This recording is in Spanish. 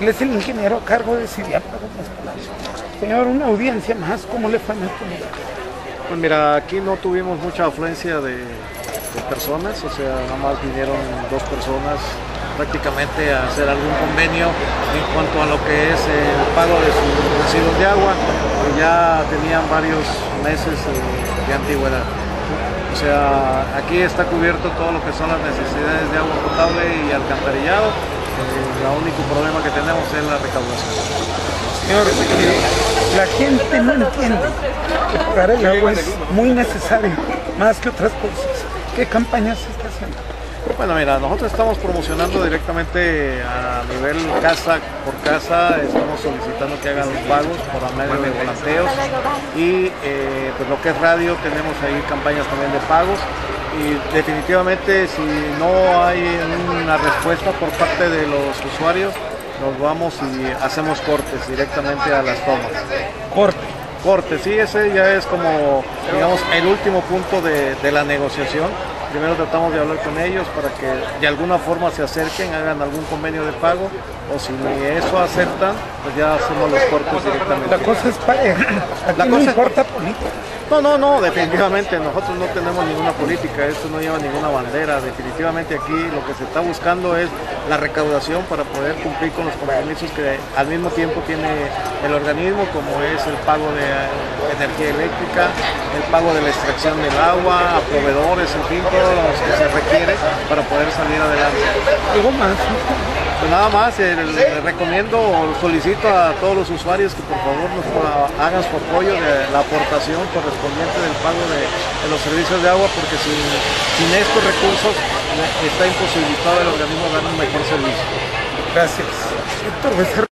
Él es el ingeniero a cargo de Cidiapa Gómez Palacio. Señor, una audiencia más, ¿cómo le fue en este lugar? Pues mira, aquí no tuvimos mucha afluencia de personas, o sea, nada más vinieron 2 personas prácticamente a hacer algún convenio en cuanto a lo que es el pago de sus residuos de agua, que ya tenían varios meses de antigüedad. O sea, aquí está cubierto todo lo que son las necesidades de agua potable y alcantarillado. El único problema que tenemos es la recaudación. Señor, la gente no entiende que pagar el agua es muy necesario, más que otras cosas. ¿Qué campañas se está haciendo? Bueno, mira, nosotros estamos promocionando directamente a nivel casa por casa, estamos solicitando que hagan los pagos por medio de volanteos y pues lo que es radio tenemos ahí campañas también de pagos y definitivamente si no hay una respuesta por parte de los usuarios, nos vamos y hacemos cortes directamente a las tomas. Corte, sí, ese ya es como, digamos, el último punto de la negociación. Primero tratamos de hablar con ellos para que de alguna forma se acerquen, hagan algún convenio de pago, o si eso aceptan, pues ya hacemos los cortes directamente. La cosa es pareja, aquí no importa política. No, definitivamente nosotros no tenemos ninguna política, esto no lleva ninguna bandera, definitivamente aquí lo que se está buscando es la recaudación para poder cumplir con los compromisos que al mismo tiempo tiene el organismo, como es el pago de energía eléctrica, el pago de la extracción del agua, a proveedores, en fin, todos los que se requiere para poder salir adelante. ¿Algo más? Pues nada más, le recomiendo o solicito a todos los usuarios que por favor nos hagan su apoyo de la aportación correspondiente del pago de los servicios de agua, porque sin estos recursos está imposibilitado el organismo dar un mejor servicio. Gracias.